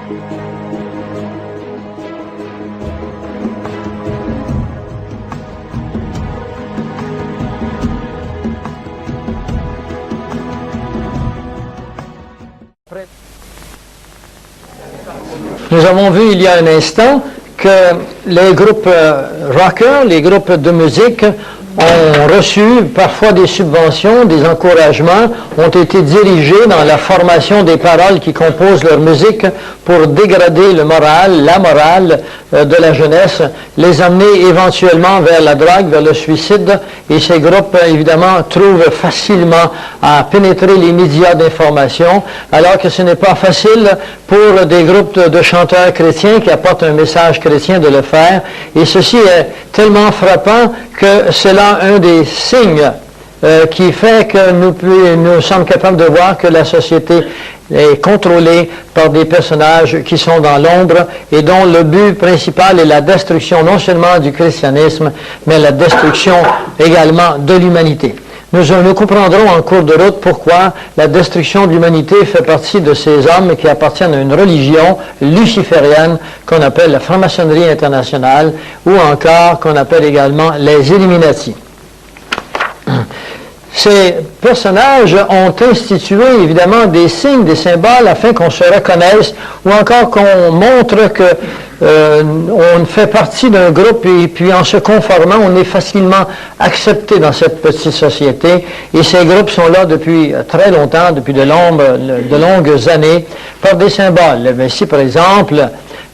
Nous avons vu il y a un instant que les groupes rockers, les groupes de musique, ont reçu parfois des subventions, des encouragements, ont été dirigés dans la formation des paroles qui composent leur musique pour dégrader la morale de la jeunesse, les amener éventuellement vers la drogue, vers le suicide. Et ces groupes, évidemment, trouvent facilement à pénétrer les médias d'information, alors que ce n'est pas facile pour des groupes de chanteurs chrétiens qui apportent un message chrétien de le faire. Et ceci est tellement frappant que c'est là un des signes qui fait que nous sommes capables de voir que la société est contrôlée par des personnages qui sont dans l'ombre et dont le but principal est la destruction non seulement du christianisme, mais la destruction également de l'humanité. Nous comprendrons en cours de route pourquoi la destruction de l'humanité fait partie de ces hommes qui appartiennent à une religion luciférienne qu'on appelle la franc-maçonnerie internationale ou encore qu'on appelle également les Illuminati. Ces personnages ont institué évidemment des signes, des symboles afin qu'on se reconnaisse ou encore qu'on montre que on fait partie d'un groupe et puis en se conformant, on est facilement accepté dans cette petite société. Et ces groupes sont là depuis très longtemps, depuis de longues années, par des symboles. Ici, par exemple,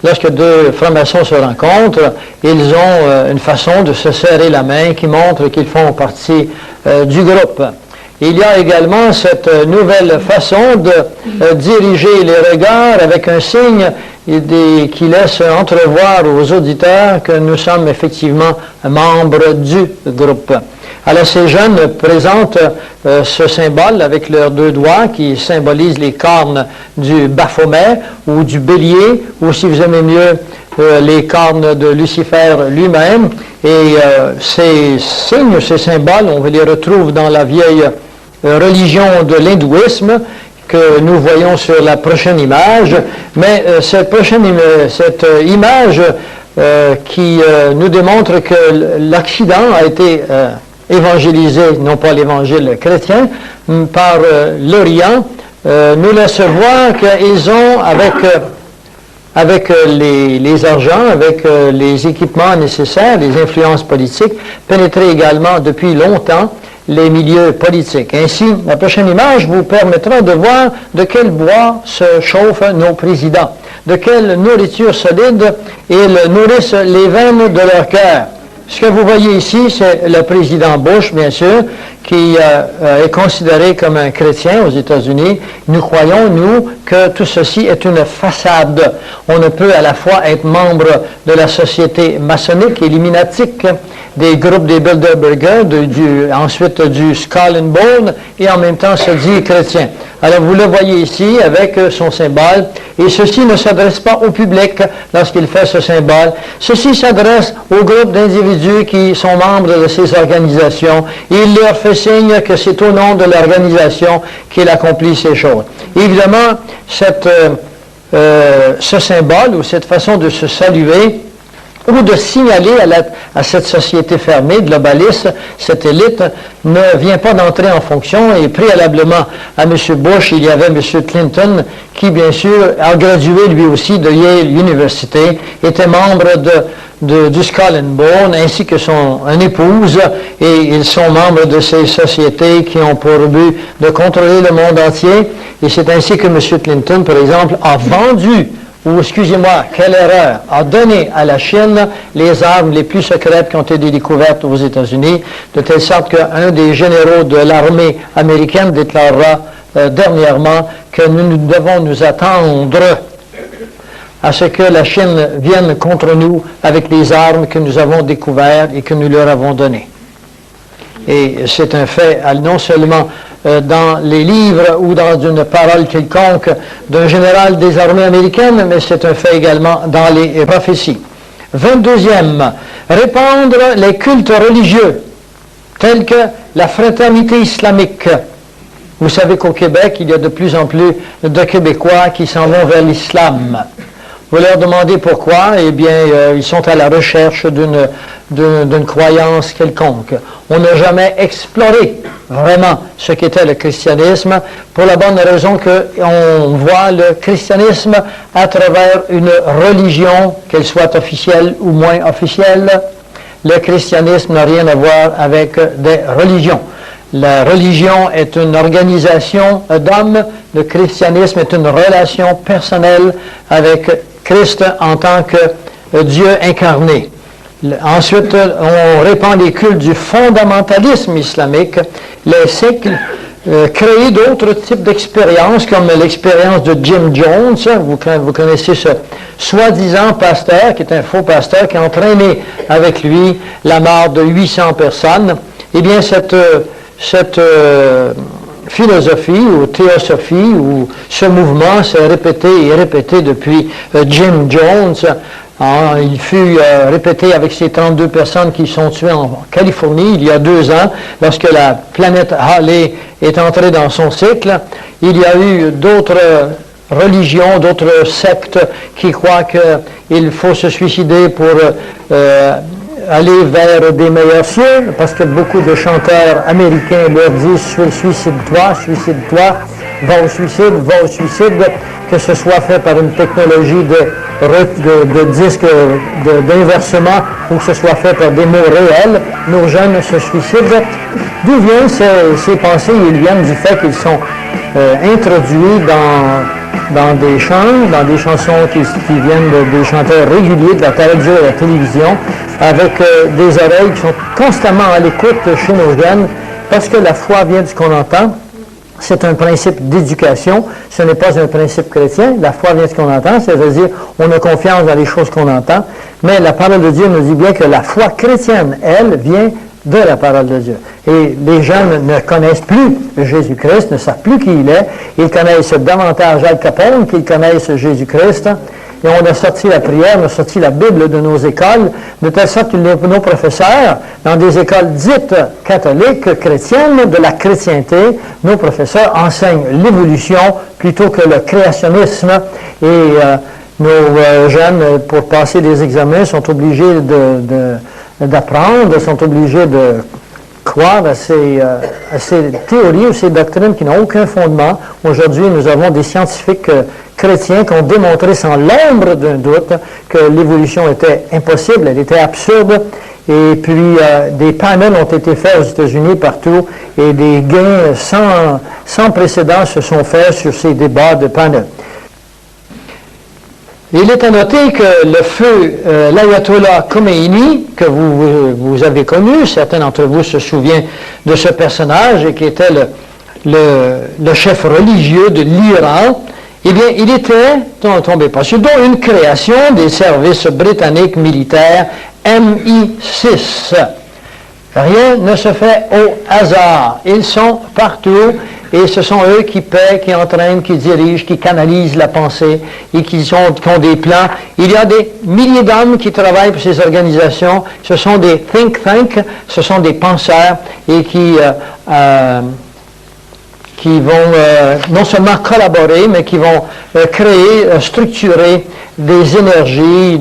lorsque deux francs-maçons se rencontrent, ils ont une façon de se serrer la main qui montre qu'ils font partie du groupe. Il y a également cette nouvelle façon de diriger les regards avec un signe qui laisse entrevoir aux auditeurs que nous sommes effectivement membres du groupe. Alors ces jeunes présentent ce symbole avec leurs deux doigts qui symbolisent les cornes du Baphomet ou du bélier, ou si vous aimez mieux, les cornes de Lucifer lui-même. Et ces signes, ces symboles, on les retrouve dans la vieille religion de l'hindouisme que nous voyons sur la prochaine image. Mais cette image qui nous démontre que l'Occident a été évangélisé, non pas l'évangile chrétien, par l'Orient, nous laisse voir qu'ils ont, avec les argents, avec les équipements nécessaires, les influences politiques, pénétré également depuis longtemps les milieux politiques. Ainsi, la prochaine image vous permettra de voir de quel bois se chauffent nos présidents, de quelle nourriture solide ils nourrissent les veines de leur cœur. Ce que vous voyez ici, c'est le président Bush, bien sûr, qui est considéré comme un chrétien aux États-Unis. Nous croyons, nous, que tout ceci est une façade. On ne peut à la fois être membre de la société maçonnique, illuminatique, des groupes des Bilderberger, ensuite du Skull and Bone, et en même temps se dire chrétien. Alors vous le voyez ici avec son symbole, et ceci ne s'adresse pas au public lorsqu'il fait ce symbole. Ceci s'adresse aux groupes d'individus qui sont membres de ces organisations. Il leur fait signe que c'est au nom de l'organisation qu'il accomplit ces choses. Évidemment, ce symbole ou cette façon de se saluer ou de signaler à cette société fermée, globaliste, cette élite, ne vient pas d'entrer en fonction. Et préalablement à M. Bush, il y avait M. Clinton, qui bien sûr a gradué lui aussi de Yale University, était membre du Skull and Bone, ainsi que son épouse, et ils sont membres de ces sociétés qui ont pour but de contrôler le monde entier. Et c'est ainsi que M. Clinton, par exemple, a vendu, ou excusez-moi, quelle erreur, a donné à la Chine les armes les plus secrètes qui ont été découvertes aux États-Unis, de telle sorte qu'un des généraux de l'armée américaine déclarera dernièrement que nous devons nous attendre à ce que la Chine vienne contre nous avec les armes que nous avons découvertes et que nous leur avons données. Et c'est un fait, non seulement dans les livres ou dans une parole quelconque d'un général des armées américaines, mais c'est un fait également dans les prophéties. 22e, répandre les cultes religieux, tels que la fraternité islamique. Vous savez qu'au Québec, il y a de plus en plus de Québécois qui s'en vont vers l'islam. Vous leur demandez pourquoi, eh bien, ils sont à la recherche d'une croyance quelconque. On n'a jamais exploré vraiment ce qu'était le christianisme, pour la bonne raison qu'on voit le christianisme à travers une religion, qu'elle soit officielle ou moins officielle. Le christianisme n'a rien à voir avec des religions. La religion est une organisation d'hommes, le christianisme est une relation personnelle avec Christ en tant que Dieu incarné. Ensuite, on répand les cultes du fondamentalisme islamique. Les siècles créent d'autres types d'expériences, comme l'expérience de Jim Jones. Vous connaissez ce soi-disant pasteur, qui est un faux pasteur, qui a entraîné avec lui la mort de 800 personnes. Eh bien, cette philosophie ou théosophie ou ce mouvement s'est répété et répété depuis Jim Jones. Il fut répété avec ces 32 personnes qui sont tuées en Californie il y a 2 ans, lorsque la planète Halley est entrée dans son cycle. Il y a eu d'autres religions, d'autres sectes qui croient qu'il faut se suicider pour aller vers des meilleurs cieux, parce que beaucoup de chanteurs américains leur disent « suicide-toi, suicide-toi, va au suicide », que ce soit fait par une technologie de disque d'inversement ou que ce soit fait par des mots réels. Nos jeunes se suicident. D'où viennent ces pensées? Ils viennent du fait qu'ils sont introduits dans des chants, dans des chansons qui viennent des chanteurs réguliers de la radio et de la télévision, avec des oreilles qui sont constamment à l'écoute chez nos jeunes, parce que la foi vient de ce qu'on entend. C'est un principe d'éducation, ce n'est pas un principe chrétien. La foi vient de ce qu'on entend, c'est-à-dire on a confiance dans les choses qu'on entend, mais la parole de Dieu nous dit bien que la foi chrétienne, elle, vient de la parole de Dieu. Et les jeunes ne connaissent plus Jésus-Christ, ne savent plus qui il est. Ils connaissent davantage Al Capone qu'ils connaissent Jésus-Christ. Et on a sorti la prière, on a sorti la Bible de nos écoles, de telle sorte que nos professeurs, dans des écoles dites catholiques, chrétiennes, de la chrétienté, nos professeurs enseignent l'évolution plutôt que le créationnisme. Et nos jeunes, pour passer des examens, sont obligés d'apprendre, sont obligés de croire à ces théories ou ces doctrines qui n'ont aucun fondement. Aujourd'hui, nous avons des scientifiques chrétiens qui ont démontré sans l'ombre d'un doute que l'évolution était impossible, elle était absurde. Et puis, des panels ont été faits aux États-Unis partout et des gains sans précédent se sont faits sur ces débats de panels. Il est à noter que le feu, l'ayatollah Khomeini, que vous avez connu, certains d'entre vous se souviennent de ce personnage qui était le chef religieux de l'Iran, eh bien, il était tombé par dessus, dont une création des services britanniques militaires MI6. Rien ne se fait au hasard. Ils sont partout. Et ce sont eux qui paient, qui entraînent, qui dirigent, qui canalisent la pensée et qui ont des plans. Il y a des milliers d'hommes qui travaillent pour ces organisations. Ce sont des think tanks, ce sont des penseurs et qui vont non seulement collaborer, mais qui vont créer, structurer des énergies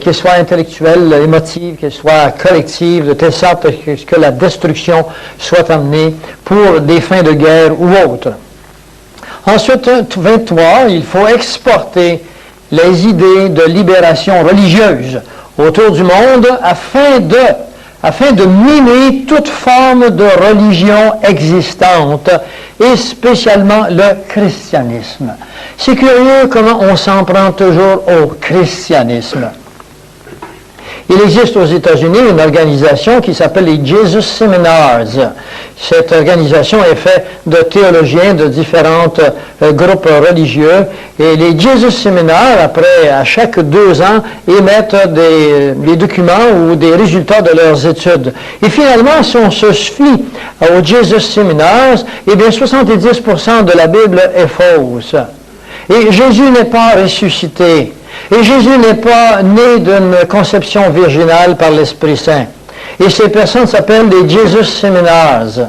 qu'elles soient intellectuelles, émotives, qu'elles soient collectives, de telle sorte que la destruction soit amenée pour des fins de guerre ou autres. Ensuite, 23, il faut exporter les idées de libération religieuse autour du monde afin de mimer toute forme de religion existante, et spécialement le christianisme. C'est curieux comment on s'en prend toujours au christianisme. Il existe aux États-Unis une organisation qui s'appelle les Jesus Seminars. Cette organisation est faite de théologiens de différents groupes religieux. Et les Jesus Seminars, à chaque 2 ans, émettent des documents ou des résultats de leurs études. Et finalement, si on se fie aux Jesus Seminars, eh bien 70% de la Bible est fausse. Et Jésus n'est pas ressuscité. Et Jésus n'est pas né d'une conception virginale par l'Esprit Saint. Et ces personnes s'appellent les Jesus Seminars.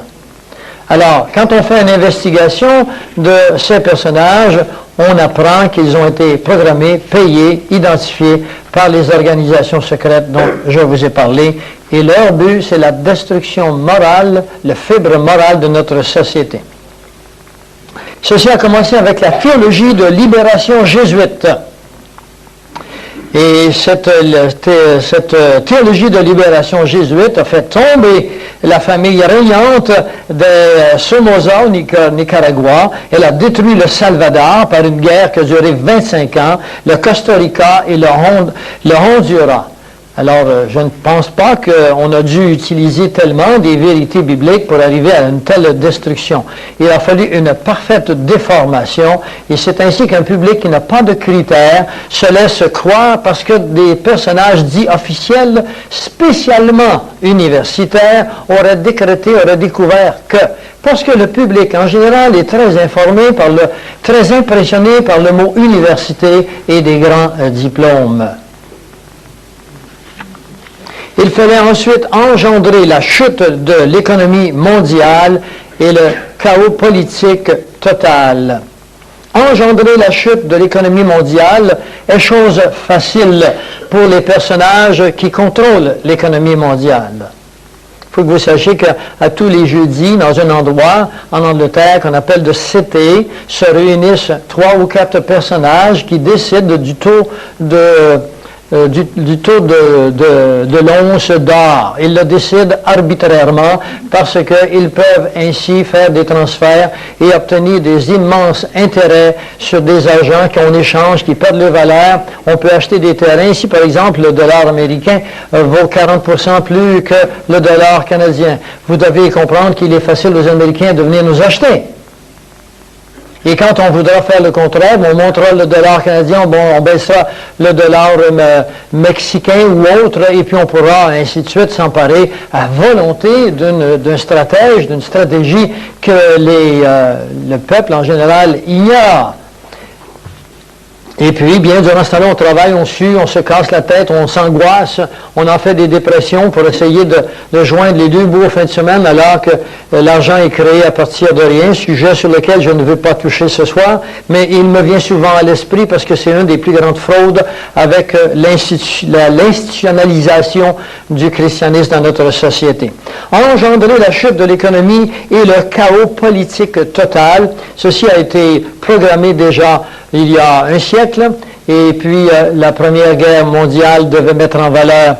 Alors, quand on fait une investigation de ces personnages, on apprend qu'ils ont été programmés, payés, identifiés par les organisations secrètes dont je vous ai parlé. Et leur but, c'est la destruction morale, la fibre morale de notre société. Ceci a commencé avec la théologie de libération jésuite. Et cette théologie de libération jésuite a fait tomber la famille régnante de Somoza au Nicaragua. Elle a détruit le Salvador par une guerre qui a duré 25 ans, le Costa Rica et le Honduras. Alors, je ne pense pas qu'on a dû utiliser tellement des vérités bibliques pour arriver à une telle destruction. Il a fallu une parfaite déformation, et c'est ainsi qu'un public qui n'a pas de critères se laisse croire parce que des personnages dits officiels, spécialement universitaires, auraient découvert que, parce que le public en général est très informé, très impressionné par le mot université et des grands diplômes. Il fallait ensuite engendrer la chute de l'économie mondiale et le chaos politique total. Engendrer la chute de l'économie mondiale est chose facile pour les personnages qui contrôlent l'économie mondiale. Il faut que vous sachiez qu'à tous les jeudis, dans un endroit en Angleterre qu'on appelle de City, se réunissent 3 ou 4 personnages qui décident du taux de l'once d'or. Ils le décident arbitrairement parce qu'ils peuvent ainsi faire des transferts et obtenir des immenses intérêts sur des argents qu'on échange, qui perdent leur valeur. On peut acheter des terrains. Ici, par exemple, le dollar américain vaut 40% plus que le dollar canadien. Vous devez comprendre qu'il est facile aux Américains de venir nous acheter. Et quand on voudra faire le contraire, on montrera le dollar canadien, on baissera le dollar mexicain ou autre, et puis on pourra ainsi de suite s'emparer à volonté d'un stratège, d'une stratégie que le peuple en général ignore. Et puis, bien, durant ce temps-là, on travaille, on sue, on se casse la tête, on s'angoisse, on en fait des dépressions pour essayer de joindre les deux bouts en fin de semaine, alors que l'argent est créé à partir de rien, sujet sur lequel je ne veux pas toucher ce soir, mais il me vient souvent à l'esprit parce que c'est une des plus grandes fraudes avec l'institutionnalisation du christianisme dans notre société. Engendrer la chute de l'économie et le chaos politique total, ceci a été programmé déjà il y a un siècle, et puis la Première Guerre mondiale devait mettre en valeur,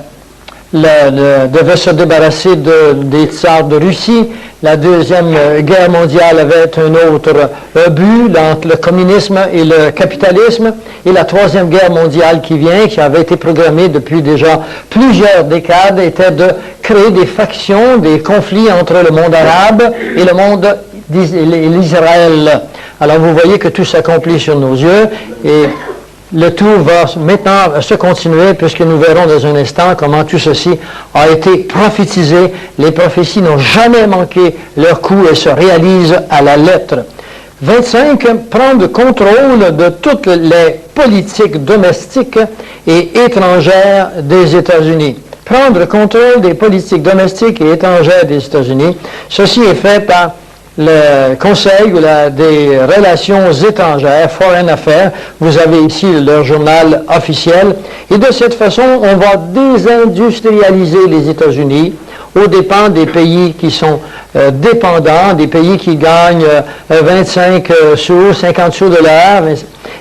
devait se débarrasser des tsars de Russie. La Deuxième Guerre mondiale avait un autre but entre le communisme et le capitalisme. Et la Troisième Guerre mondiale qui vient, qui avait été programmée depuis déjà plusieurs décades, était de créer des factions, des conflits entre le monde arabe et le monde l'Israël. Alors vous voyez que tout s'accomplit sur nos yeux, et le tout va maintenant se continuer, puisque nous verrons dans un instant comment tout ceci a été prophétisé. Les prophéties n'ont jamais manqué leur coup et se réalisent à la lettre. 25, prendre contrôle de toutes les politiques domestiques et étrangères des États-Unis. Prendre contrôle des politiques domestiques et étrangères des États-Unis. Ceci est fait par le Conseil des relations étrangères, Foreign Affairs. Vous avez ici leur journal officiel. Et de cette façon, on va désindustrialiser les États-Unis aux dépens des pays qui sont dépendants, des pays qui gagnent 25 sous, 50 sous de l'heure.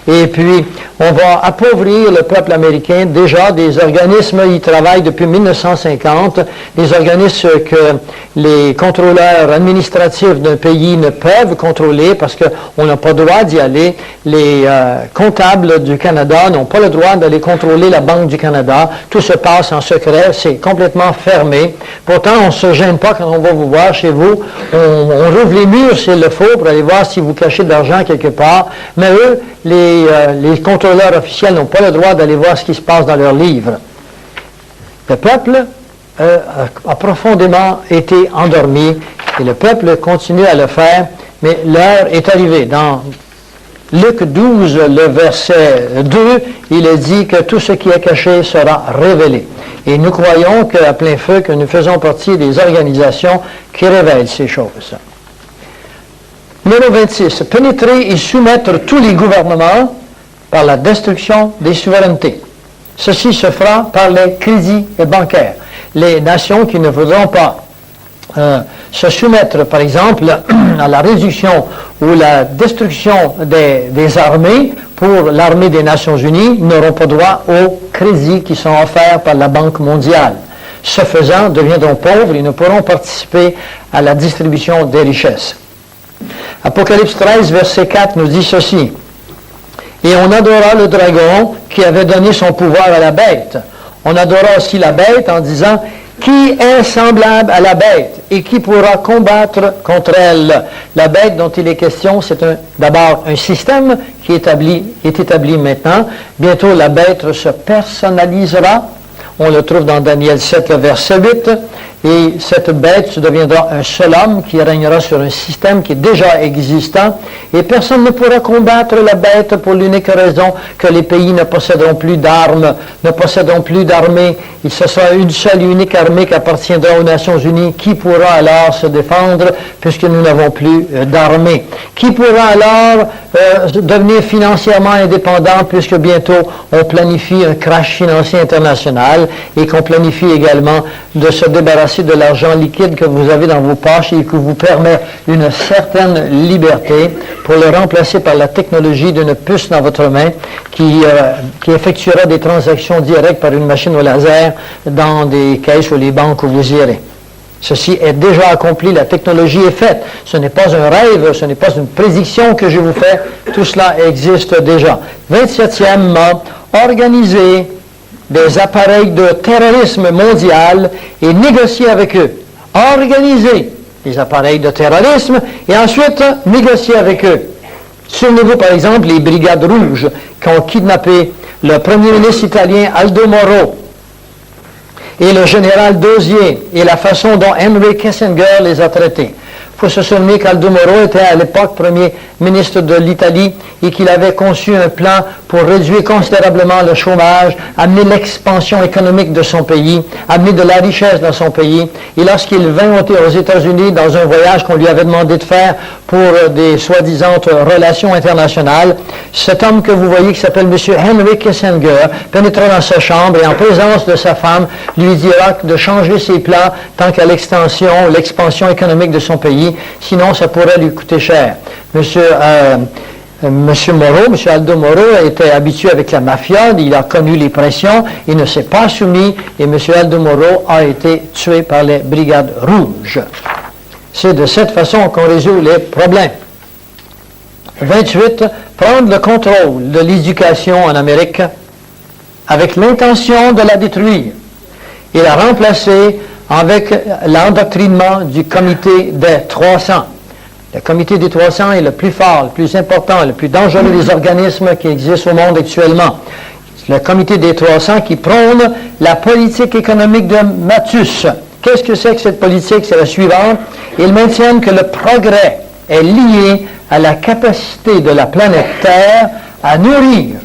Et puis, on va appauvrir le peuple américain. Déjà, des organismes y travaillent depuis 1950, des organismes que les contrôleurs administratifs d'un pays ne peuvent contrôler parce qu'on n'a pas le droit d'y aller. Les comptables du Canada n'ont pas le droit d'aller contrôler la Banque du Canada. Tout se passe en secret, c'est complètement fermé. Pourtant, on ne se gêne pas quand on va vous voir chez vous. On rouvre les murs s'il le faut pour aller voir si vous cachez de l'argent quelque part. Mais eux, les contrôleurs officiels n'ont pas le droit d'aller voir ce qui se passe dans leurs livres. Le peuple a profondément été endormi, et le peuple continue à le faire, mais l'heure est arrivée. Dans Luc 12, le verset 2, il est dit que tout ce qui est caché sera révélé. Et nous croyons qu'à plein feu, que nous faisons partie des organisations qui révèlent ces choses. Numéro 26. Pénétrer et soumettre tous les gouvernements par la destruction des souverainetés. Ceci se fera par les crédits bancaires. Les nations qui ne voudront pas se soumettre, par exemple, à la réduction ou la destruction des armées pour l'armée des Nations Unies n'auront pas droit aux crédits qui sont offerts par la Banque mondiale. Ce faisant, deviendront pauvres et ne pourront participer à la distribution des richesses. Apocalypse 13, verset 4 nous dit ceci. « Et on adora le dragon qui avait donné son pouvoir à la bête. On adora aussi la bête en disant « Qui est semblable à la bête et qui pourra combattre contre elle ?» La bête dont il est question, c'est d'abord un système qui est établi maintenant. Bientôt, la bête se personnalisera. On le trouve dans Daniel 7, le verset 8. Et cette bête deviendra un seul homme qui régnera sur un système qui est déjà existant. Et personne ne pourra combattre la bête pour l'unique raison que les pays ne posséderont plus d'armes, ne posséderont plus d'armée. Il ce sera une seule et unique armée qui appartiendra aux Nations Unies. Qui pourra alors se défendre puisque nous n'avons plus d'armée? Qui pourra alors devenir financièrement indépendant puisque bientôt on planifie un crash financier international et qu'on planifie également de se débarrasser de l'argent liquide que vous avez dans vos poches et qui vous permet une certaine liberté pour le remplacer par la technologie d'une puce dans votre main qui effectuera des transactions directes par une machine au laser dans des caisses ou les banques où vous irez. Ceci est déjà accompli, la technologie est faite. Ce n'est pas un rêve, ce n'est pas une prédiction que je vous fais, tout cela existe déjà. 27e, organiser des appareils de terrorisme mondial et négocier avec eux. Organiser des appareils de terrorisme et ensuite négocier avec eux. Souvenez-vous par exemple les Brigades Rouges qui ont kidnappé le premier ministre italien Aldo Moro et le général Dosier et la façon dont Henry Kissinger les a traités. Il faut se souvenir qu'Aldo Moro était à l'époque premier ministre de l'Italie et qu'il avait conçu un plan pour réduire considérablement le chômage, amener l'expansion économique de son pays, amener de la richesse dans son pays. Et lorsqu'il vint aux États-Unis dans un voyage qu'on lui avait demandé de faire pour des soi-disant relations internationales, cet homme que vous voyez qui s'appelle M. Henry Kissinger pénétrera dans sa chambre et en présence de sa femme lui dira de changer ses plans tant qu'à l'expansion économique de son pays. Sinon, ça pourrait lui coûter cher. Monsieur Aldo Moro était habitué avec la mafia, il a connu les pressions, il ne s'est pas soumis et M. Aldo Moro a été tué par les Brigades Rouges. C'est de cette façon qu'on résout les problèmes. 28. Prendre le contrôle de l'éducation en Amérique avec l'intention de la détruire et la remplacer avec l'endoctrinement du comité des 300. Le comité des 300 est le plus fort, le plus important, le plus dangereux des organismes qui existent au monde actuellement. Le comité des 300 qui prône la politique économique de Malthus. Qu'est-ce que c'est que cette politique? C'est la suivante. Ils maintiennent que le progrès est lié à la capacité de la planète Terre à nourrir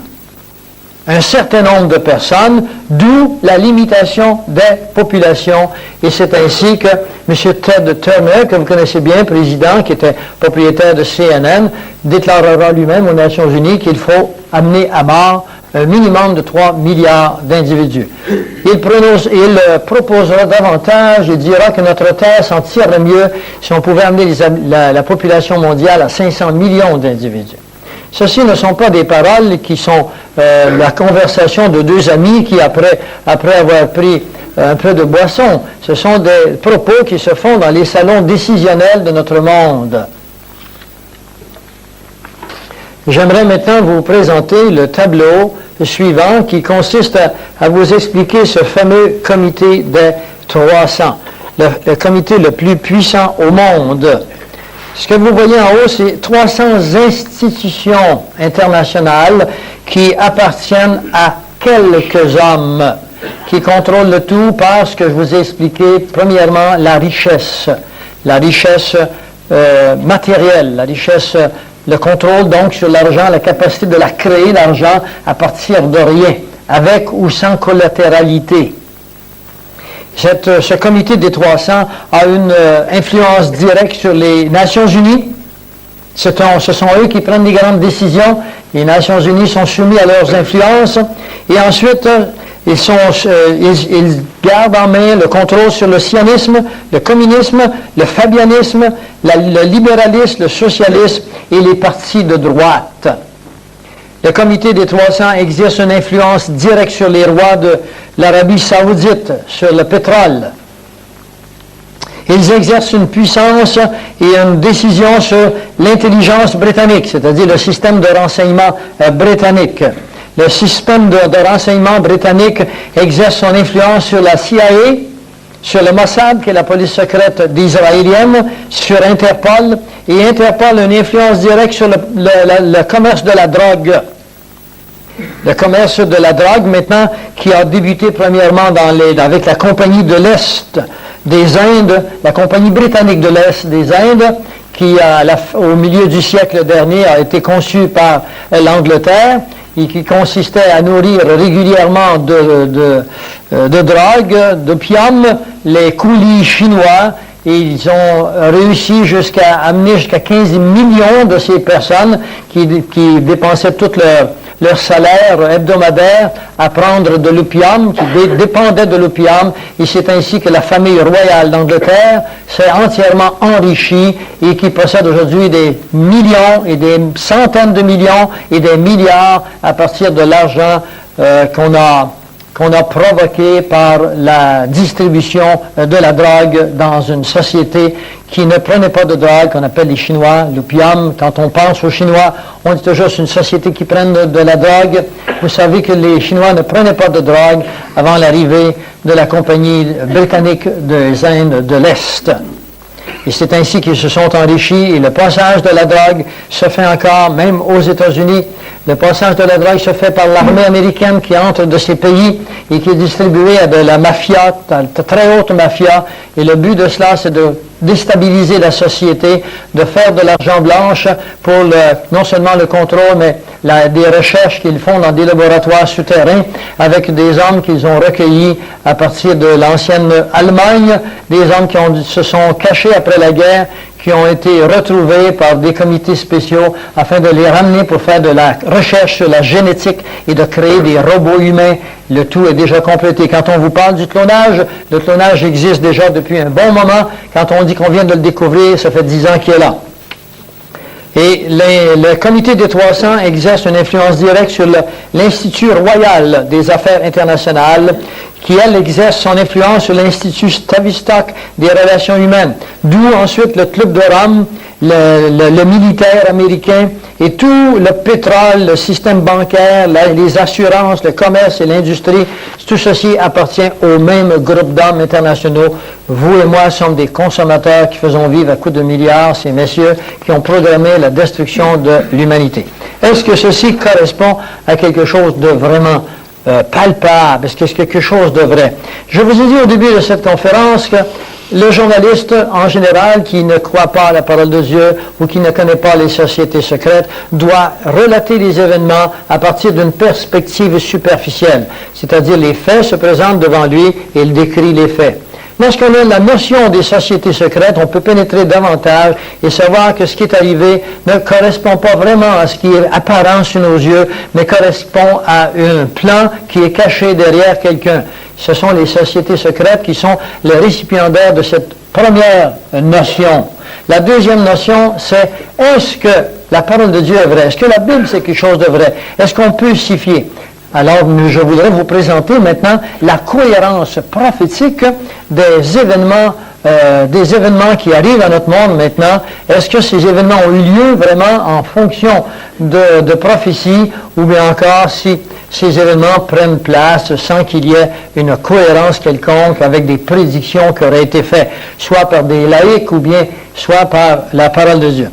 un certain nombre de personnes, d'où la limitation des populations. Et c'est ainsi que M. Ted Turner, que vous connaissez bien, président, qui était propriétaire de CNN, déclarera lui-même aux Nations Unies qu'il faut amener à mort un minimum de 3 milliards d'individus. Il proposera davantage et dira que notre Terre s'en tirerait mieux si on pouvait amener la population mondiale à 500 millions d'individus. Ceci ne sont pas des paroles qui sont la conversation de deux amis qui, après avoir pris un peu de boisson, ce sont des propos qui se font dans les salons décisionnels de notre monde. J'aimerais maintenant vous présenter le tableau suivant qui consiste à vous expliquer ce fameux comité des 300, le comité le plus puissant au monde. Ce que vous voyez en haut, c'est 300 institutions internationales qui appartiennent à quelques hommes qui contrôlent le tout par ce que je vous ai expliqué. Premièrement, la richesse matérielle, la richesse, le contrôle donc sur l'argent, la capacité de la créer, l'argent, à partir de rien, avec ou sans collatéralité. Ce comité des 300 a une influence directe sur les Nations Unies, Ce sont eux qui prennent les grandes décisions. Les Nations unies sont soumises à leurs influences. Et ensuite, ils gardent en main le contrôle sur le sionisme, le communisme, le fabianisme, le libéralisme, le socialisme et les partis de droite. Le comité des 300 exerce une influence directe sur les rois de l'Arabie saoudite, sur le pétrole. Ils exercent une puissance et une décision sur l'intelligence britannique, c'est-à-dire le système de renseignement britannique. Le système de renseignement britannique exerce son influence sur la CIA, sur le Mossad, qui est la police secrète d'israélienne, sur Interpol, et Interpol a une influence directe sur le commerce de la drogue. Le commerce de la drogue, maintenant, qui a débuté premièrement avec la Compagnie de l'Est des Indes, la Compagnie britannique de l'Est des Indes, qui, au milieu du siècle dernier, a été conçue par l'Angleterre, et qui consistait à nourrir régulièrement de drogue, d'opium, les coulis chinois, et ils ont réussi à amener jusqu'à 15 millions de ces personnes qui dépensaient tout leur salaire hebdomadaire à prendre de l'opium, qui dépendaient de l'opium, et c'est ainsi que la famille royale d'Angleterre s'est entièrement enrichie et qui possède aujourd'hui des millions et des centaines de millions et des milliards à partir de l'argent qu'on a provoqué par la distribution de la drogue dans une société qui ne prenait pas de drogue, qu'on appelle les Chinois, l'opium. Quand on pense aux Chinois, on dit toujours c'est une société qui prenne de la drogue. Vous savez que les Chinois ne prenaient pas de drogue avant l'arrivée de la Compagnie britannique des Indes de l'Est. Et c'est ainsi qu'ils se sont enrichis, et le passage de la drogue se fait encore, même aux États-Unis. Le passage de la drogue se fait par l'armée américaine qui entre de ces pays et qui est distribuée à de la mafia, de très haute mafia. Et le but de cela, c'est de déstabiliser la société, de faire de l'argent blanche pour non seulement le contrôle, mais des recherches qu'ils font dans des laboratoires souterrains avec des hommes qu'ils ont recueillis à partir de l'ancienne Allemagne, des hommes qui se sont cachés après la guerre, qui ont été retrouvés par des comités spéciaux afin de les ramener pour faire de la recherche sur la génétique et de créer des robots humains. Le tout est déjà complété. Quand on vous parle du clonage, le clonage existe déjà depuis un bon moment. Quand on dit qu'on vient de le découvrir, ça fait 10 ans qu'il est là. Et le comité des 300 exerce une influence directe sur l'Institut royal des affaires internationales, qui, elle, exerce son influence sur l'Institut Tavistock des relations humaines. D'où ensuite le Club de Rome, le militaire américain, et tout le pétrole, le système bancaire, les assurances, le commerce et l'industrie, tout ceci appartient au même groupe d'hommes internationaux. Vous et moi sommes des consommateurs qui faisons vivre à coups de milliards ces messieurs qui ont programmé la destruction de l'humanité. Est-ce que ceci correspond à quelque chose de vraiment palpable? Est-ce que c'est quelque chose de vrai? Je vous ai dit au début de cette conférence que le journaliste, en général, qui ne croit pas à la parole de Dieu ou qui ne connaît pas les sociétés secrètes, doit relater les événements à partir d'une perspective superficielle. C'est-à-dire, les faits se présentent devant lui et il décrit les faits. Lorsqu'on a la notion des sociétés secrètes, on peut pénétrer davantage et savoir que ce qui est arrivé ne correspond pas vraiment à ce qui est apparent sous nos yeux, mais correspond à un plan qui est caché derrière quelqu'un. Ce sont les sociétés secrètes qui sont les récipiendaires de cette première notion. La deuxième notion, c'est est-ce que la parole de Dieu est vraie? Est-ce que la Bible, c'est quelque chose de vrai? Est-ce qu'on peut s'y fier? Alors, je voudrais vous présenter maintenant la cohérence prophétique des événements qui arrivent à notre monde maintenant. Est-ce que ces événements ont eu lieu vraiment en fonction de prophétie, ou bien encore si ces événements prennent place sans qu'il y ait une cohérence quelconque avec des prédictions qui auraient été faites, soit par des laïcs ou bien soit par la parole de Dieu.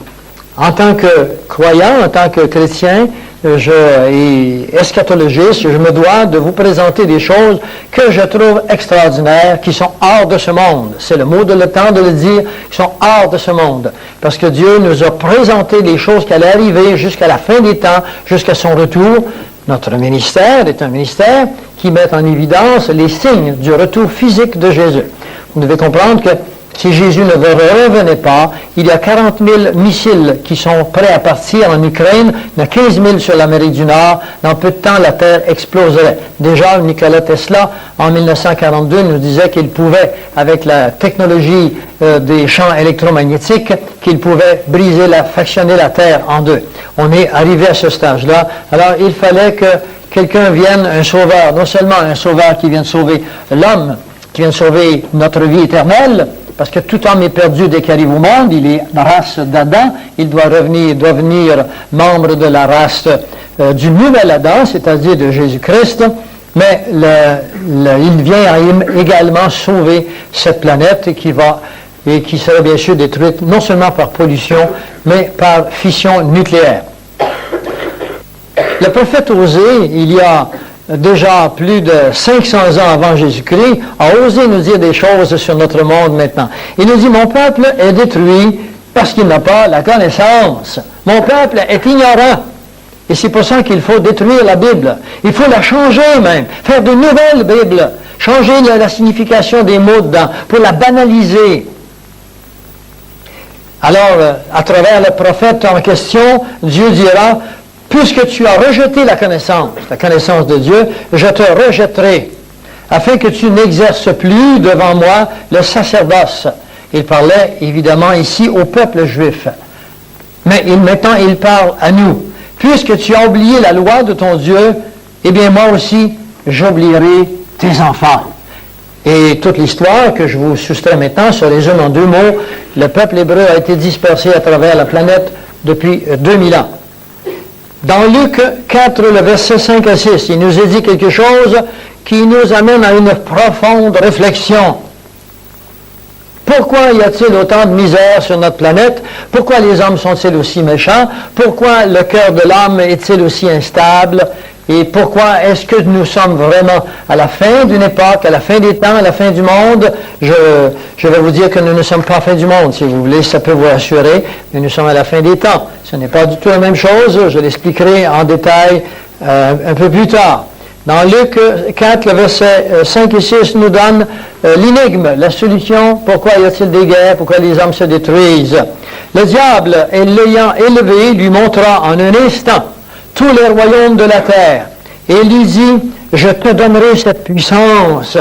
En tant que croyant, en tant que chrétien, et eschatologiste, je me dois de vous présenter des choses que je trouve extraordinaires, qui sont hors de ce monde. C'est le mot de le temps de le dire, qui sont hors de ce monde. Parce que Dieu nous a présenté des choses qui allaient arriver jusqu'à la fin des temps, jusqu'à son retour. Notre ministère est un ministère qui met en évidence les signes du retour physique de Jésus. Vous devez comprendre que Si Jésus ne revenait pas, il y a 40 000 missiles qui sont prêts à partir en Ukraine, il y en a 15 000 sur l'Amérique du Nord. Dans peu de temps, la Terre exploserait. Déjà, Nikola Tesla, en 1942, nous disait qu'il pouvait, avec la technologie des champs électromagnétiques, qu'il pouvait fractionner la Terre en deux. On est arrivé à ce stage-là. Alors, il fallait que quelqu'un vienne, un sauveur, non seulement un sauveur qui vienne sauver l'homme, qui vient sauver notre vie éternelle, parce que tout homme est perdu dès qu'il arrive au monde, il est la race d'Adam, il doit devenir membre de la race du nouvel Adam, c'est-à-dire de Jésus-Christ, mais il vient également sauver cette planète qui sera bien sûr détruite non seulement par pollution, mais par fission nucléaire. Le prophète Osée, il y a déjà plus de 500 ans avant Jésus-Christ, a osé nous dire des choses sur notre monde maintenant. Il nous dit, mon peuple est détruit parce qu'il n'a pas la connaissance. Mon peuple est ignorant. Et c'est pour ça qu'il faut détruire la Bible. Il faut la changer même, faire de nouvelles Bibles, changer la signification des mots dedans, pour la banaliser. Alors, à travers le prophète en question, Dieu dira, puisque tu as rejeté la connaissance de Dieu, je te rejetterai, afin que tu n'exerces plus devant moi le sacerdoce. Il parlait évidemment ici au peuple juif. Mais maintenant, il parle à nous. Puisque tu as oublié la loi de ton Dieu, eh bien moi aussi, j'oublierai tes enfants. Et toute l'histoire que je vous soustrais maintenant se résume en 2 mots. Le peuple hébreu a été dispersé à travers la planète depuis 2000 ans. Dans Luc 4, le verset 5 à 6, il nous est dit quelque chose qui nous amène à une profonde réflexion. Pourquoi y a-t-il autant de misère sur notre planète? Pourquoi les hommes sont-ils aussi méchants? Pourquoi le cœur de l'homme est-il aussi instable? Et pourquoi est-ce que nous sommes vraiment à la fin d'une époque, à la fin des temps, à la fin du monde? Je vais vous dire que nous ne sommes pas à la fin du monde, si vous voulez, ça peut vous rassurer, mais nous sommes à la fin des temps. Ce n'est pas du tout la même chose, je l'expliquerai en détail un peu plus tard. Dans Luc 4, le verset 5 et 6 nous donne l'énigme, la solution, pourquoi y a-t-il des guerres, pourquoi les hommes se détruisent. Le diable, l'ayant élevé, lui montra en un instant tous les royaumes de la terre. Et il lui dit, je te donnerai cette puissance,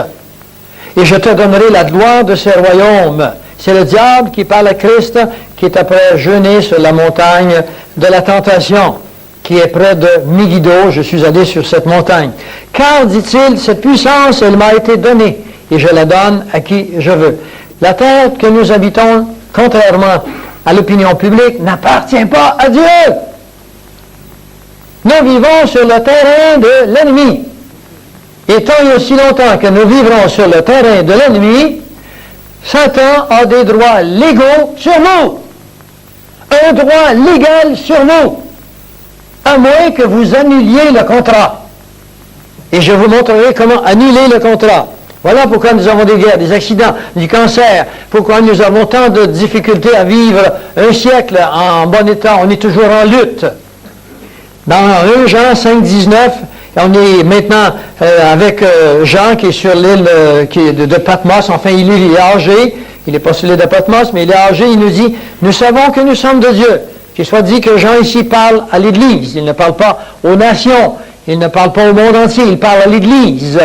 et je te donnerai la gloire de ces royaumes. C'est le diable qui parle à Christ, qui est après jeûner sur la montagne de la tentation, qui est près de Megiddo. Je suis allé sur cette montagne. Car, dit-il, cette puissance, elle m'a été donnée, et je la donne à qui je veux. La terre que nous habitons, contrairement à l'opinion publique, n'appartient pas à Dieu. Nous vivons sur le terrain de l'ennemi. Et tant et aussi longtemps que nous vivrons sur le terrain de l'ennemi, Satan a des droits légaux sur nous. Un droit légal sur nous. À moins que vous annuliez le contrat. Et je vous montrerai comment annuler le contrat. Voilà pourquoi nous avons des guerres, des accidents, du cancer. Pourquoi nous avons tant de difficultés à vivre un siècle en bon état. On est toujours en lutte. Dans 1 Jean 5, 19, on est maintenant avec Jean qui est sur l'île de Patmos. Enfin, il est âgé. Il n'est pas sur l'île de Patmos, mais il est âgé. Il nous dit, nous savons que nous sommes de Dieu. Qu'il soit dit que Jean ici parle à l'Église. Il ne parle pas aux nations. Il ne parle pas au monde entier. Il parle à l'Église.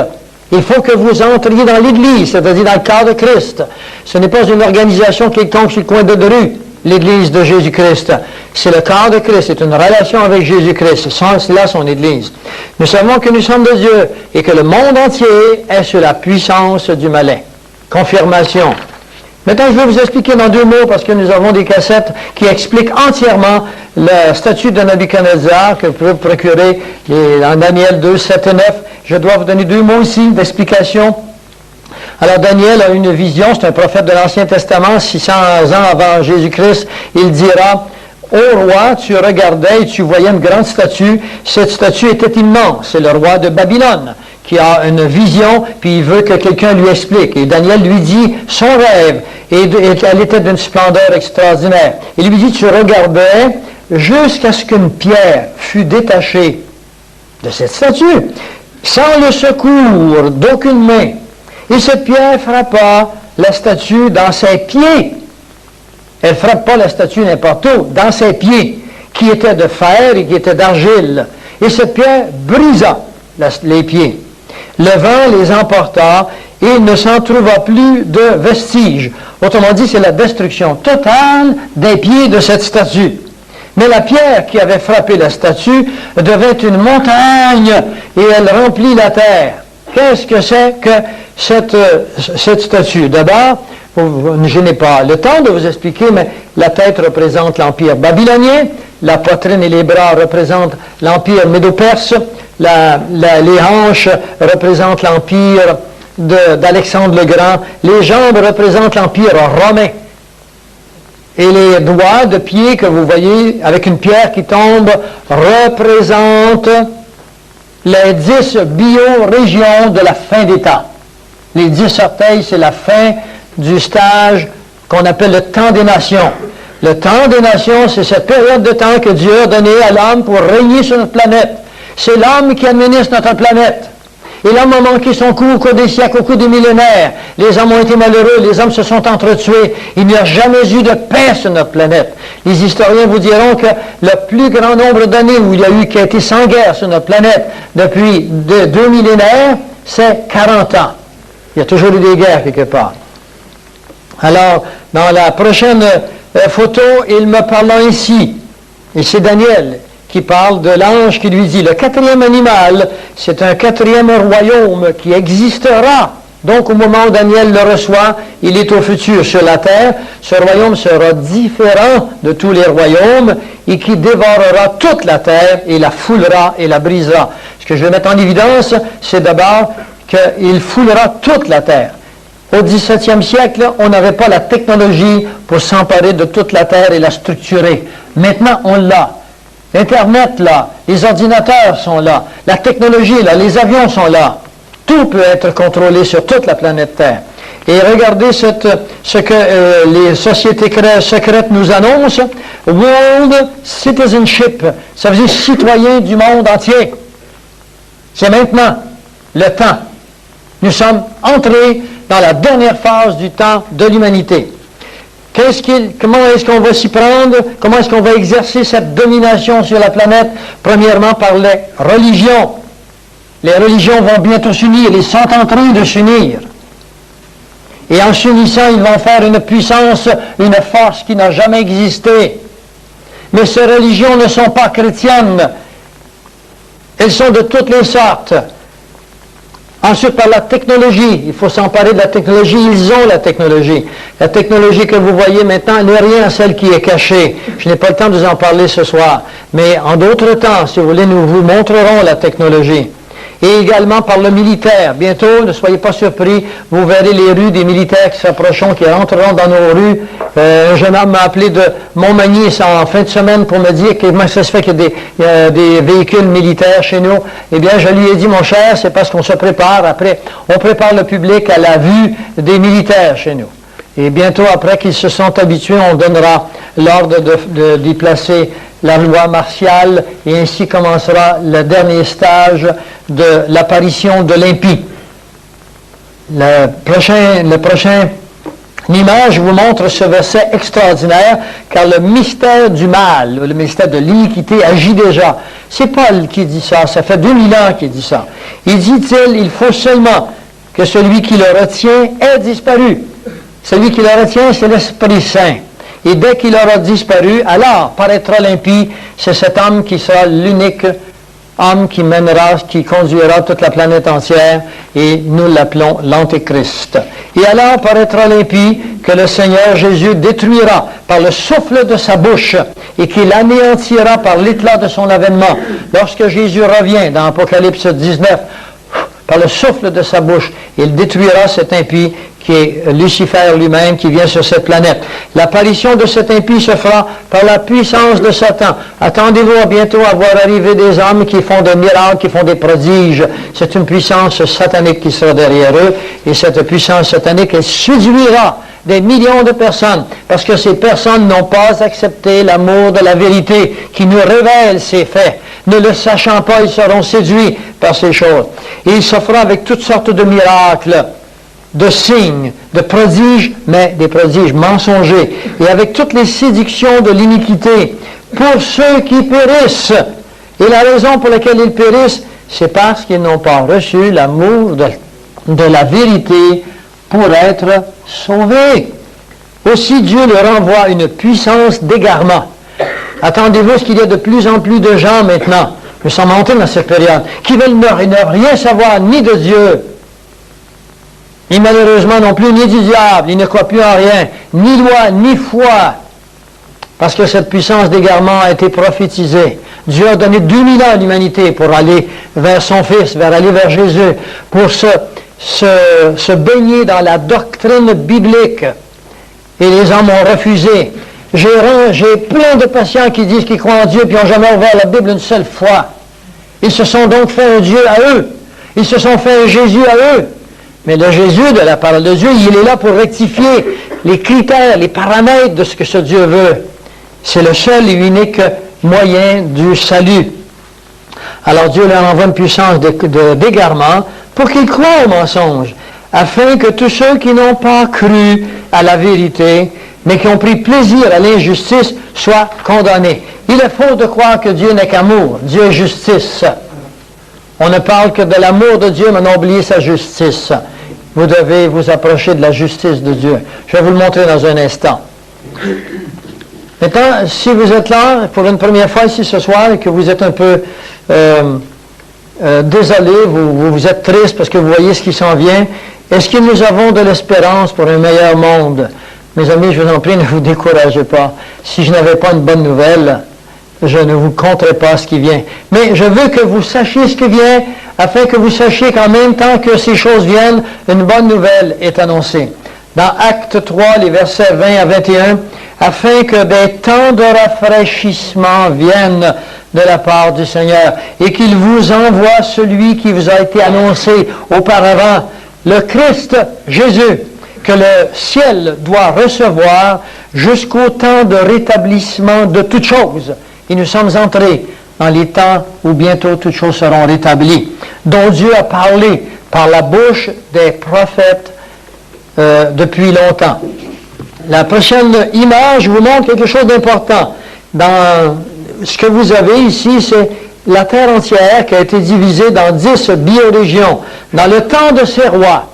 Il faut que vous entriez dans l'Église, c'est-à-dire dans le corps de Christ. Ce n'est pas une organisation quelconque sur le coin de rue. L'Église de Jésus-Christ. C'est le corps de Christ, c'est une relation avec Jésus-Christ. Sans cela, son Église. Nous savons que nous sommes de Dieu et que le monde entier est sous la puissance du malin. Confirmation. Maintenant, je vais vous expliquer dans 2 mots, parce que nous avons des cassettes qui expliquent entièrement le statut de Nabuchodonosor que vous pouvez procurer en Daniel 2, 7 et 9. Je dois vous donner 2 mots ici d'explication. Alors Daniel a une vision, c'est un prophète de l'Ancien Testament, 600 ans avant Jésus-Christ. Il dira, ô roi, tu regardais et tu voyais une grande statue. Cette statue était immense. C'est le roi de Babylone qui a une vision, puis il veut que quelqu'un lui explique. Et Daniel lui dit son rêve, et elle était d'une splendeur extraordinaire. Il lui dit, tu regardais jusqu'à ce qu'une pierre fût détachée de cette statue, sans le secours d'aucune main. Et cette pierre frappa la statue dans ses pieds. Elle ne frappe pas la statue n'importe où, dans ses pieds, qui étaient de fer et qui étaient d'argile. Et cette pierre brisa les pieds. Le vent les emporta et il ne s'en trouva plus de vestiges. Autrement dit, c'est la destruction totale des pieds de cette statue. Mais la pierre qui avait frappé la statue devint une montagne et elle remplit la terre. Qu'est-ce que c'est que cette statue? D'abord, je n'ai pas le temps de vous expliquer, mais la tête représente l'empire babylonien, la poitrine et les bras représentent l'empire médo-perse, les hanches représentent l'empire d'Alexandre le Grand, les jambes représentent l'empire romain. Et les doigts de pied que vous voyez avec une pierre qui tombe représentent les 10 biorégions de la fin des temps. Les 10 orteils, c'est la fin du stage qu'on appelle le temps des nations. Le temps des nations, c'est cette période de temps que Dieu a donnée à l'homme pour régner sur notre planète. C'est l'homme qui administre notre planète. Et l'homme a manqué son coup au cours des siècles, au cours des millénaires. Les hommes ont été malheureux, les hommes se sont entretués. Il n'y a jamais eu de paix sur notre planète. Les historiens vous diront que le plus grand nombre d'années où il y a eu qui a été sans guerre sur notre planète depuis 2 millénaires, c'est 40 ans. Il y a toujours eu des guerres quelque part. Alors, dans la prochaine photo, il me parle ainsi, et c'est Daniel qui parle de l'ange qui lui dit, le 4e animal, c'est un 4e royaume qui existera. Donc, au moment où Daniel le reçoit, il est au futur sur la terre. Ce royaume sera différent de tous les royaumes et qui dévorera toute la terre et la foulera et la brisera. Ce que je vais mettre en évidence, c'est d'abord qu'il foulera toute la terre. Au XVIIe siècle, on n'avait pas la technologie pour s'emparer de toute la terre et la structurer. Maintenant, on l'a. L'Internet, là, les ordinateurs sont là, la technologie, là, les avions sont là. Tout peut être contrôlé sur toute la planète Terre. Et regardez ce que les sociétés secrètes nous annoncent. World Citizenship, ça veut dire citoyen du monde entier. C'est maintenant le temps. Nous sommes entrés dans la dernière phase du temps de l'humanité. Comment est-ce qu'on va s'y prendre? Comment est-ce qu'on va exercer cette domination sur la planète? Premièrement, par les religions. Les religions vont bientôt s'unir. Ils sont en train de s'unir. Et en s'unissant, ils vont faire une puissance, une force qui n'a jamais existé. Mais ces religions ne sont pas chrétiennes. Elles sont de toutes les sortes. Ensuite, par la technologie, il faut s'emparer de la technologie. Ils ont la technologie. La technologie que vous voyez maintenant n'est rien à celle qui est cachée. Je n'ai pas le temps de vous en parler ce soir. Mais en d'autres temps, si vous voulez, nous vous montrerons la technologie. Et également par le militaire. Bientôt, ne soyez pas surpris, vous verrez les rues des militaires qui s'approcheront, qui rentreront dans nos rues. Un jeune homme m'a appelé de Montmagny en fin de semaine pour me dire comment ça se fait qu'il y a des véhicules militaires chez nous. Eh bien, je lui ai dit, mon cher, c'est parce qu'on se prépare. Après, on prépare le public à la vue des militaires chez nous. Et bientôt, après qu'ils se sont habitués, on donnera l'ordre d'y placer la loi martiale, et ainsi commencera le dernier stage de l'apparition de l'impie. Le prochain image vous montre ce verset extraordinaire, car le mystère du mal, le mystère de l'iniquité agit déjà. C'est Paul qui dit ça, ça fait 2000 ans qu'il dit ça. Il dit-il, il faut seulement que celui qui le retient ait disparu. Celui qui le retient, c'est l'Esprit Saint. Et dès qu'il aura disparu, alors paraîtra l'impie. C'est cet homme qui sera l'unique homme qui mènera, qui conduira toute la planète entière, et nous l'appelons l'Antéchrist. Et alors paraîtra l'impie que le Seigneur Jésus détruira par le souffle de sa bouche et qu'il anéantira par l'éclat de son avènement. Lorsque Jésus revient dans Apocalypse 19, par le souffle de sa bouche, il détruira cet impie qui est Lucifer lui-même, qui vient sur cette planète. L'apparition de cet impie se fera par la puissance de Satan. Attendez-vous à bientôt à voir arriver des hommes qui font des miracles, qui font des prodiges. C'est une puissance satanique qui sera derrière eux, et cette puissance satanique, elle séduira des millions de personnes, parce que ces personnes n'ont pas accepté l'amour de la vérité qui nous révèle ces faits. Ne le sachant pas, ils seront séduits par ces choses. Et il se fera avec toutes sortes de miracles. de signes, de prodiges, mais des prodiges mensongers, et avec toutes les séductions de l'iniquité, pour ceux qui périssent. Et la raison pour laquelle ils périssent, c'est parce qu'ils n'ont pas reçu l'amour de la vérité pour être sauvés. Aussi, Dieu leur envoie une puissance d'égarement. Attendez-vous à ce qu'il y ait de plus en plus de gens maintenant, nous sommes entrés dans cette période, qui veulent ne rien savoir ni de Dieu, ni malheureusement non plus, ni du diable, ils ne croient plus en rien, ni loi, ni foi, parce que cette puissance d'égarement a été prophétisée. Dieu a donné 2000 ans à l'humanité pour aller vers son Fils, aller vers Jésus, pour se baigner dans la doctrine biblique. Et les hommes ont refusé. J'ai plein de patients qui disent qu'ils croient en Dieu et qui n'ont jamais ouvert la Bible une seule fois. Ils se sont donc fait un Dieu à eux. Ils se sont fait un Jésus à eux. Mais le Jésus de la parole de Dieu, il est là pour rectifier les critères, les paramètres de ce que ce Dieu veut. C'est le seul et unique moyen du salut. Alors Dieu leur envoie une puissance d'égarement pour qu'ils croient au mensonge, afin que tous ceux qui n'ont pas cru à la vérité, mais qui ont pris plaisir à l'injustice, soient condamnés. Il est faux de croire que Dieu n'est qu'amour. Dieu est justice. On ne parle que de l'amour de Dieu, mais on a oublié sa justice. Vous devez vous approcher de la justice de Dieu. Je vais vous le montrer dans un instant. Maintenant, si vous êtes là pour une première fois ici ce soir et que vous êtes un peu désolé, vous êtes triste parce que vous voyez ce qui s'en vient, est-ce que nous avons de l'espérance pour un meilleur monde? Mes amis, je vous en prie, ne vous découragez pas. Si je n'avais pas une bonne nouvelle, je ne vous conterai pas ce qui vient. Mais je veux que vous sachiez ce qui vient, afin que vous sachiez qu'en même temps que ces choses viennent, une bonne nouvelle est annoncée. Dans Actes 3, les versets 20 à 21, afin que des temps de rafraîchissement viennent de la part du Seigneur, et qu'il vous envoie celui qui vous a été annoncé auparavant, le Christ Jésus, que le ciel doit recevoir jusqu'au temps de rétablissement de toutes choses. Et nous sommes entrés dans les temps où bientôt toutes choses seront rétablies, dont Dieu a parlé par la bouche des prophètes depuis longtemps. La prochaine image vous montre quelque chose d'important. Dans ce que vous avez ici, c'est la terre entière qui a été divisée dans 10 biorégions. Dans le temps de ces rois,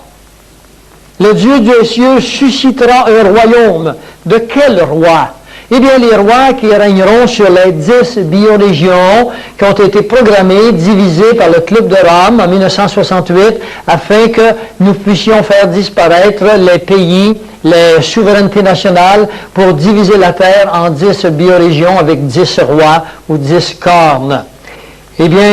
le Dieu des cieux suscitera un royaume. De quel roi? Eh bien, les rois qui régneront sur les 10 biorégions qui ont été programmées, divisées par le Club de Rome en 1968, afin que nous puissions faire disparaître les pays, les souverainetés nationales, pour diviser la terre en 10 biorégions avec 10 rois ou 10 cornes. Eh bien,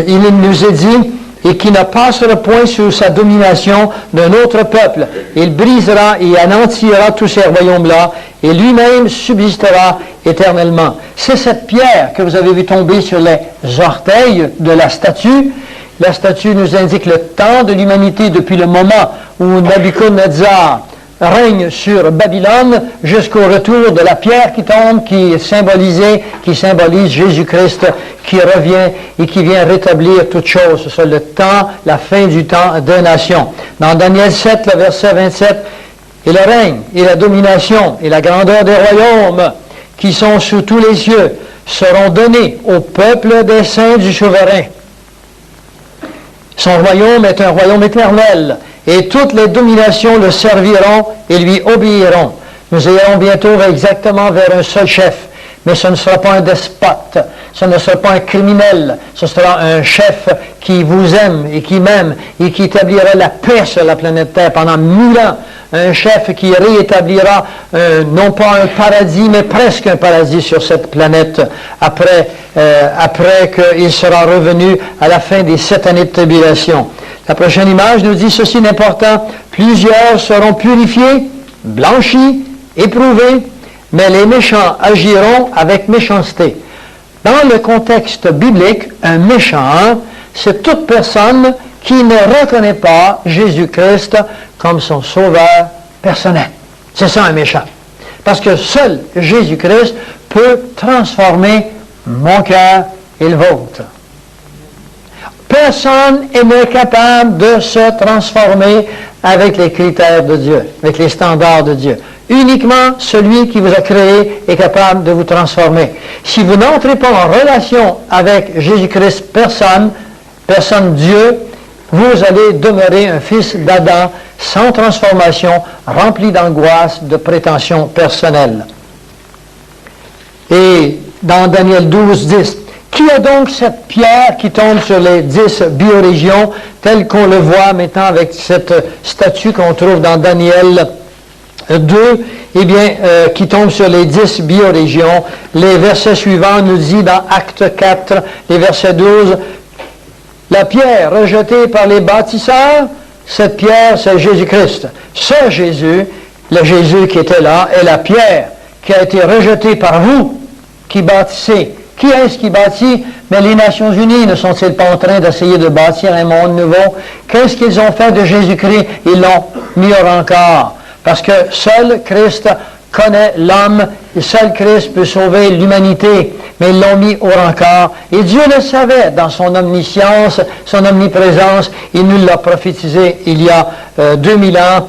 il nous est dit, et qui ne passera point sous sa domination d'un autre peuple. Il brisera et anéantira tous ces royaumes-là, et lui-même subsistera éternellement. C'est cette pierre que vous avez vu tomber sur les orteils de la statue. La statue nous indique le temps de l'humanité depuis le moment où Nabuchodonosor règne sur Babylone jusqu'au retour de la pierre qui tombe, qui symbolise Jésus-Christ qui revient et qui vient rétablir toutes choses. C'est le temps, la fin du temps des nations. Dans Daniel 7, le verset 27, et le règne, et la domination, et la grandeur des royaumes qui sont sous tous les cieux seront donnés au peuple des saints du souverain. Son royaume est un royaume éternel, et toutes les dominations le serviront et lui obéiront. Nous irons bientôt exactement vers un seul chef, mais ce ne sera pas un despote, ce ne sera pas un criminel, ce sera un chef qui vous aime et qui m'aime et qui établira la paix sur la planète Terre pendant 1000 ans. Un chef qui réétablira non pas un paradis, mais presque un paradis sur cette planète après qu'il sera revenu à la fin des 7 années de tribulation. La prochaine image nous dit ceci d'important: plusieurs seront purifiés, blanchis, éprouvés, mais les méchants agiront avec méchanceté. Dans le contexte biblique, un méchant, c'est toute personne qui ne reconnaît pas Jésus-Christ comme son sauveur personnel. C'est ça un méchant. Parce que seul Jésus-Christ peut transformer mon cœur et le vôtre. Personne n'est capable de se transformer avec les critères de Dieu, avec les standards de Dieu. Uniquement celui qui vous a créé est capable de vous transformer. Si vous n'entrez pas en relation avec Jésus-Christ, personne Dieu, vous allez demeurer un fils d'Adam sans transformation, rempli d'angoisse, de prétentions personnelles. Et dans Daniel 12, 10, qui a donc cette pierre qui tombe sur les 10 biorégions, telle qu'on le voit maintenant avec cette statue qu'on trouve dans Daniel 2, eh bien, qui tombe sur les 10 biorégions. Les versets suivants nous disent dans Acte 4, les versets 12, la pierre rejetée par les bâtisseurs, cette pierre, c'est Jésus-Christ. Ce Jésus, le Jésus qui était là, est la pierre qui a été rejetée par vous, qui bâtissez. Qui est-ce qui bâtit? Mais les Nations Unies ne sont-ils pas en train d'essayer de bâtir un monde nouveau? Qu'est-ce qu'ils ont fait de Jésus-Christ? Ils l'ont mis au rencard. Parce que seul Christ connaît l'homme, et seul Christ peut sauver l'humanité, mais ils l'ont mis au rencard. Et Dieu le savait dans son omniscience, son omniprésence, il nous l'a prophétisé il y a 2000 ans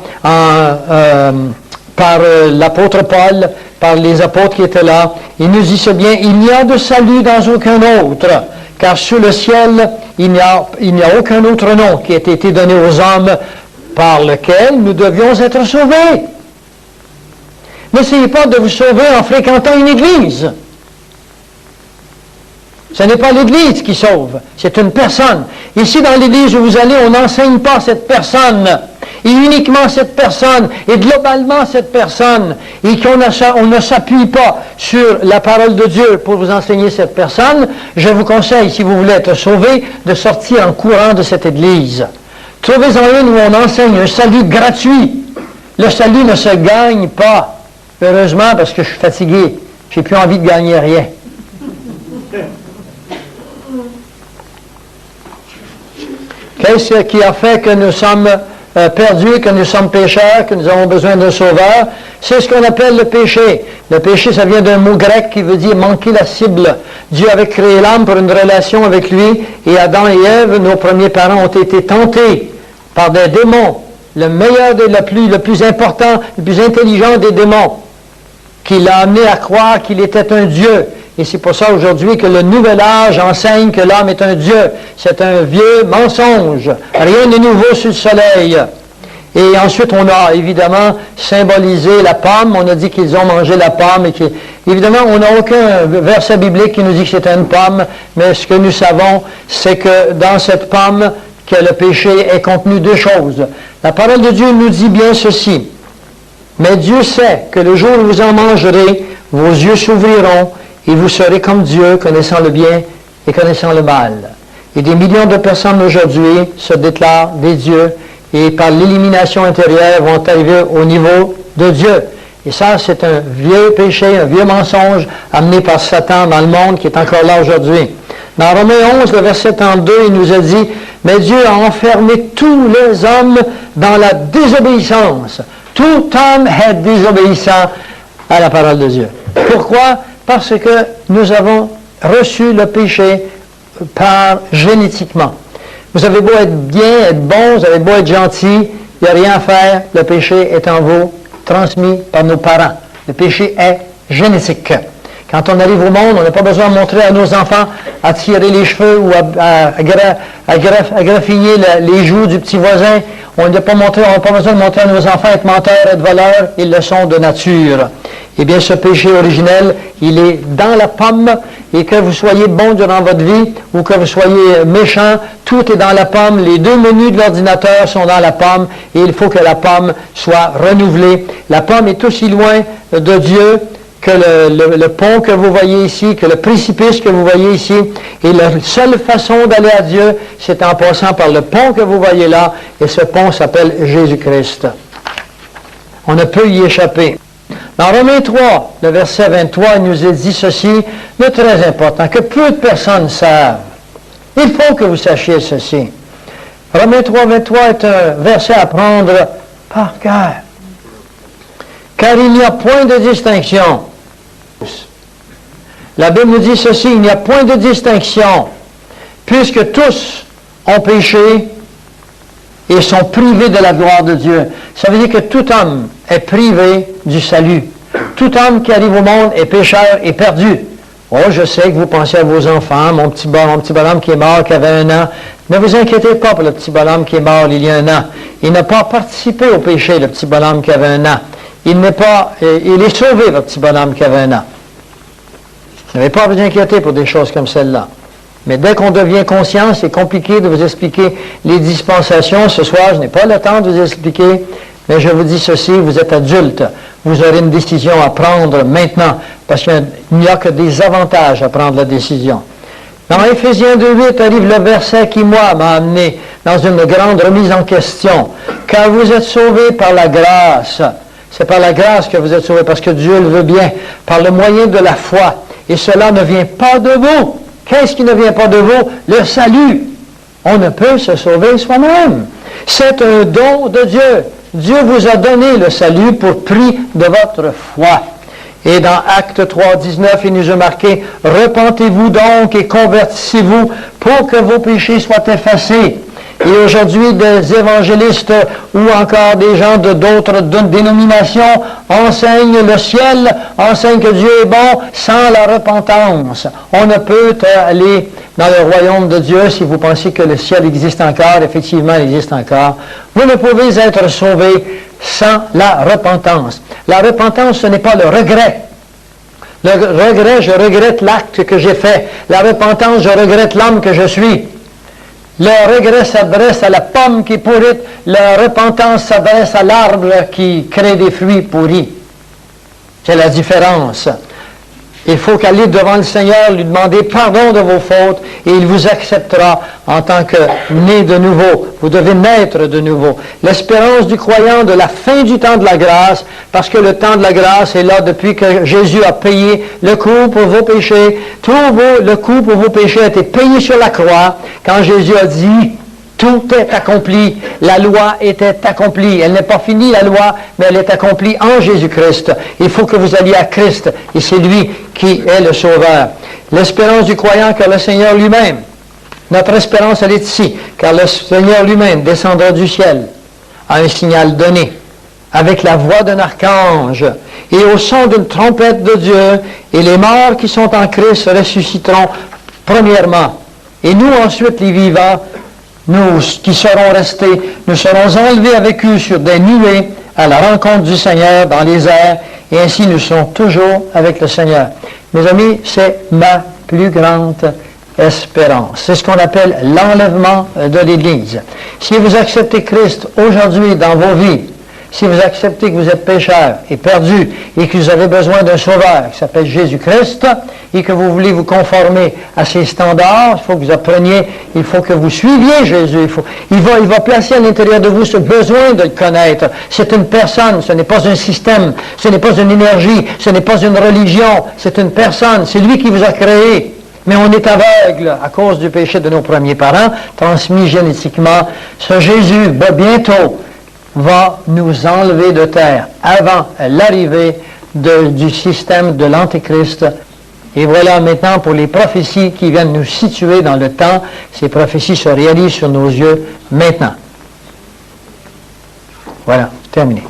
par l'apôtre Paul, par les apôtres qui étaient là. Il nous dit ce bien, il n'y a de salut dans aucun autre, car sous le ciel, il n'y a aucun autre nom qui ait été donné aux hommes par lequel nous devions être sauvés. N'essayez pas de vous sauver en fréquentant une église. Ce n'est pas l'église qui sauve, c'est une personne. Ici, dans l'église où vous allez, on n'enseigne pas cette personne. Et uniquement cette personne, et globalement cette personne, et on ne s'appuie pas sur la parole de Dieu pour vous enseigner cette personne. Je vous conseille, si vous voulez être sauvé, de sortir en courant de cette église. Trouvez-en une où on enseigne un salut gratuit. Le salut ne se gagne pas. Heureusement, parce que je suis fatigué. Je n'ai plus envie de gagner rien. Qu'est-ce qui a fait que nous sommes perdus, que nous sommes pécheurs, que nous avons besoin d'un sauveur? C'est ce qu'on appelle le péché. Le péché, ça vient d'un mot grec qui veut dire manquer la cible. Dieu avait créé l'homme pour une relation avec lui, et Adam et Ève, nos premiers parents, ont été tentés par des démons. Le meilleur, le plus important, le plus intelligent des démons, qui l'a amené à croire qu'il était un Dieu. Et c'est pour ça aujourd'hui que le nouvel âge enseigne que l'homme est un Dieu. C'est un vieux mensonge. Rien de nouveau sur le soleil. Et ensuite, on a évidemment symbolisé la pomme. On a dit qu'ils ont mangé la pomme. Évidemment, on n'a aucun verset biblique qui nous dit que c'est une pomme. Mais ce que nous savons, c'est que dans cette pomme, que le péché est contenu deux choses. La parole de Dieu nous dit bien ceci. Mais Dieu sait que le jour où vous en mangerez, vos yeux s'ouvriront et vous serez comme Dieu, connaissant le bien et connaissant le mal. Et des millions de personnes aujourd'hui se déclarent des dieux et par l'élimination intérieure vont arriver au niveau de Dieu. Et ça, c'est un vieux péché, un vieux mensonge amené par Satan dans le monde qui est encore là aujourd'hui. Dans Romains 11, le verset 32, il nous a dit, « Mais Dieu a enfermé tous les hommes dans la désobéissance. Tout homme est désobéissant à la parole de Dieu. » Pourquoi? Parce que nous avons reçu le péché génétiquement. Vous avez beau être bien, être bon, vous avez beau être gentil, il n'y a rien à faire, le péché est en vous, transmis par nos parents. Le péché est génétique. Quand on arrive au monde, on n'a pas besoin de montrer à nos enfants à tirer les cheveux ou à graffiner les joues du petit voisin. On n'a pas besoin de montrer à nos enfants être menteurs, être voleurs, ils le sont de nature. Eh bien, ce péché originel, il est dans la pomme, et que vous soyez bon durant votre vie, ou que vous soyez méchant, tout est dans la pomme. Les deux menus de l'ordinateur sont dans la pomme, et il faut que la pomme soit renouvelée. La pomme est aussi loin de Dieu que le pont que vous voyez ici, que le précipice que vous voyez ici. Et la seule façon d'aller à Dieu, c'est en passant par le pont que vous voyez là, et ce pont s'appelle Jésus-Christ. On ne peut y échapper. Dans Romains 3, le verset 23, il nous est dit ceci, de très important, que peu de personnes savent. Il faut que vous sachiez ceci. Romains 3, 23 est un verset à prendre par cœur. Car il n'y a point de distinction. La Bible nous dit ceci, il n'y a point de distinction, puisque tous ont péché et sont privés de la gloire de Dieu. Ça veut dire que tout homme est privé du salut. Tout homme qui arrive au monde est pécheur et perdu. Oh, je sais que vous pensez à vos enfants, mon petit bonhomme qui est mort, qui avait 1 an. Ne vous inquiétez pas pour le petit bonhomme qui est mort il y a 1 an. Il n'a pas participé au péché, le petit bonhomme qui avait 1 an. Il est sauvé, le petit bonhomme qui avait 1 an. Vous n'avez pas à vous inquiéter pour des choses comme celle-là. Mais dès qu'on devient conscient, c'est compliqué de vous expliquer les dispensations. Ce soir, je n'ai pas le temps de vous expliquer, mais je vous dis ceci, vous êtes adulte. Vous aurez une décision à prendre maintenant, parce qu'il n'y a que des avantages à prendre la décision. Dans Éphésiens 2.8 arrive le verset qui, moi, m'a amené dans une grande remise en question. Car vous êtes sauvés par la grâce. C'est par la grâce que vous êtes sauvés, parce que Dieu le veut bien, par le moyen de la foi. Et cela ne vient pas de vous. Qu'est-ce qui ne vient pas de vous? Le salut. On ne peut se sauver soi-même. C'est un don de Dieu. Dieu vous a donné le salut pour prix de votre foi. Et dans Actes 3, 19, il nous a marqué « Repentez-vous donc et convertissez-vous pour que vos péchés soient effacés. » Et aujourd'hui, des évangélistes ou encore des gens de d'autres dénominations enseignent le ciel, enseignent que Dieu est bon sans la repentance. On ne peut aller dans le royaume de Dieu si vous pensez que le ciel existe encore. Effectivement, il existe encore. Vous ne pouvez être sauvé sans la repentance. La repentance, ce n'est pas le regret. Le regret, je regrette l'acte que j'ai fait. La repentance, je regrette l'homme que je suis. Le regret s'adresse à la pomme qui est pourrite. La repentance s'adresse à l'arbre qui crée des fruits pourris. C'est la différence. Il faut qu'aller devant le Seigneur, lui demander pardon de vos fautes, et il vous acceptera en tant que né de nouveau. Vous devez naître de nouveau. L'espérance du croyant de la fin du temps de la grâce, parce que le temps de la grâce est là depuis que Jésus a payé le coût pour vos péchés. Le coût pour vos péchés a été payé sur la croix, quand Jésus a dit tout est accompli. La loi était accomplie. Elle n'est pas finie, la loi, mais elle est accomplie en Jésus-Christ. Il faut que vous alliez à Christ, et c'est lui qui est le Sauveur. L'espérance du croyant, car le Seigneur lui-même, notre espérance, elle est ici, car le Seigneur lui-même descendra du ciel à un signal donné, avec la voix d'un archange, et au son d'une trompette de Dieu, et les morts qui sont en Christ ressusciteront premièrement. Et nous ensuite, les vivants, nous qui serons restés, nous serons enlevés avec eux sur des nuées à la rencontre du Seigneur dans les airs, et ainsi nous serons toujours avec le Seigneur. Mes amis, c'est ma plus grande espérance. C'est ce qu'on appelle l'enlèvement de l'Église. Si vous acceptez Christ aujourd'hui dans vos vies, si vous acceptez que vous êtes pécheurs et perdus et que vous avez besoin d'un sauveur qui s'appelle Jésus-Christ et que vous voulez vous conformer à ses standards, il faut que vous appreniez, il faut que vous suiviez Jésus. Il va placer à l'intérieur de vous ce besoin de le connaître. C'est une personne, ce n'est pas un système, ce n'est pas une énergie, ce n'est pas une religion, c'est une personne, c'est lui qui vous a créé. Mais on est aveugle à cause du péché de nos premiers parents, transmis génétiquement. Ce Jésus va nous enlever de terre avant l'arrivée du système de l'Antéchrist. Et voilà maintenant pour les prophéties qui viennent nous situer dans le temps, ces prophéties se réalisent sur nos yeux maintenant. Voilà, terminé.